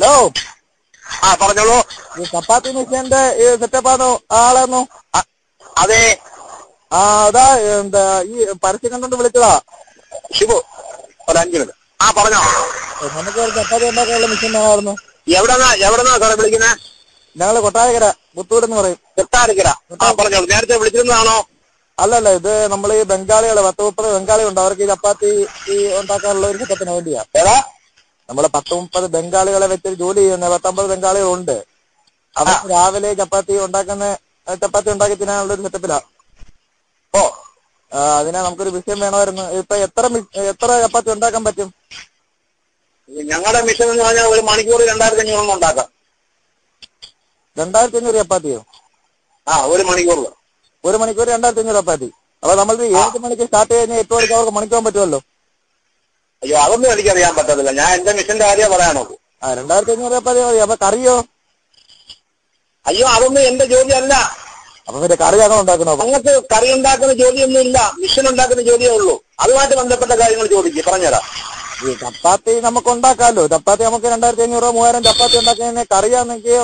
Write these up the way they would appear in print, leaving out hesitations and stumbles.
Hello. പറഞ്ഞോളൂ. ഈ ചപ്പാത്തി മിഷീന്റെ സെറ്റപ്പാണോ ആളാണോ? അതെ. അതാ എന്താ ഈ പരസ്യം കണ്ടോണ്ട് വിളിച്ചതാ. ഷിബു ഒരു 5 മിനിറ്റ്. പറഞ്ഞോ. നമുക്ക് ഒരു ചപ്പാത്തി ഉണ്ടാക്കാനുള്ള മിഷീൻ വേണമായിരുന്നു. എവിടെന്നാ സാറേ വിളിക്കുന്നത്? ഞങ്ങള് കൊട്ടാരക്കര പുത്തൂർ എന്ന് പറയും. കൊട്ടാരക്കര. പറഞ്ഞോളൂ. നേരത്തെ വിളിച്ചിരുന്നതാണോ? അല്ലല്ല, ഇത് നമ്മൾ ഈ ബംഗാളികള് 10-30 ബംഗാളികളുണ്ട്. അവർക്ക് ഈ ചപ്പാത്തി ഉണ്ടാക്കാനുള്ള ഒരു സെറ്റപ്പിന് വേണ്ടിയാ. നമ്മള് 10-30 ബംഗാളികളെ വെച്ച് ജോലി ചെയ്യുന്ന 10-50 ബംഗാളികളുണ്ട്. അവർക്ക് രാവിലെ ചപ്പാത്തി ഉണ്ടാക്കി തിന്നാനുള്ള ഒരു സെറ്റപ്പിലാ. അതിനാ നമുക്കൊരു വിഷയം വേണമായിരുന്നു. ഇപ്പൊ എത്ര ചപ്പാത്തി ഉണ്ടാക്കാൻ പറ്റും? ഞങ്ങളുടെ മിഷൻ എന്ന് പറഞ്ഞാൽ ഒരു മണിക്കൂർ 2500 ഉണ്ടാക്കാം. 2500 ചപ്പാത്തിയോ? ഒരു മണിക്കൂറിൽ. ഒരു മണിക്കൂർ 2500 ചപ്പാത്തി. അപ്പൊ നമ്മൾ 7 മണിക്ക് സ്റ്റാർട്ട് കഴിഞ്ഞാൽ 8 മണിക്ക് അവർക്ക് മണിക്കൂറാൻ പറ്റുമല്ലോ. അയ്യോ, അതൊന്നും എനിക്കറിയാൻ പറ്റത്തില്ല. ഞാൻ എന്റെ മിഷന്റെ കാര്യം പറയാനോ. 2500 ചപ്പാത്തി മതി. അപ്പൊ കറിയോ? അയ്യോ, അതൊന്നും എന്റെ ജോലിയല്ല. അപ്പൊ പിന്നെ കറി ഞങ്ങൾ ഉണ്ടാക്കണോ? നിങ്ങൾക്ക് കറി ഉണ്ടാക്കുന്ന ജോലിയൊന്നും ഇല്ല. മിഷൻ ഉണ്ടാക്കുന്ന ജോലിയേ ഉള്ളൂ. അതുമായിട്ട് ബന്ധപ്പെട്ട കാര്യങ്ങൾ ചോദിക്കും, പറഞ്ഞുതരാം. ഈ ചപ്പാത്തി നമുക്ക് ഉണ്ടാക്കാമല്ലോ. ചപ്പാത്തി നമുക്ക് 2500 3000 ചപ്പാത്തി ഉണ്ടാക്കുന്നതിന് കറിയാണെങ്കിൽ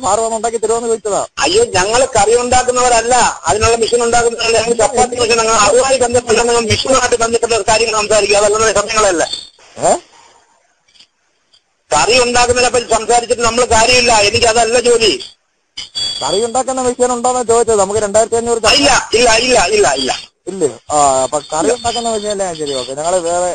സാറ് വന്ന് ഉണ്ടാക്കി തരുമെന്ന് ചോദിച്ചതാ. അയ്യോ, ഞങ്ങൾ കറി ഉണ്ടാക്കുന്നവരല്ല, അതിനുള്ള മിഷൻ ഉണ്ടാക്കുന്നവരല്ല. ഞങ്ങൾ ചപ്പാത്തി മിഷൻ അതുമായി ബന്ധപ്പെട്ട മിഷനുമായിട്ട് ബന്ധപ്പെട്ട കാര്യങ്ങൾ സംസാരിക്കുക. അതല്ല സമയങ്ങളല്ല. കറി ഉണ്ടാക്കുന്നതിനെ പറ്റി സംസാരിച്ചിട്ട് നമ്മൾ കാര്യമില്ല. എനിക്ക് അതല്ല ജോലി. കറി ഉണ്ടാക്കുന്ന മിഷൻ ഉണ്ടോന്ന് ചോദിച്ചത്. നമുക്ക് 2500 ഇല്ല. ഇല്ലേ? അപ്പൊ കറി ഉണ്ടാക്കുന്ന മിഷനല്ലേ? ശരി, ഓക്കെ. ഞങ്ങള് വേറെ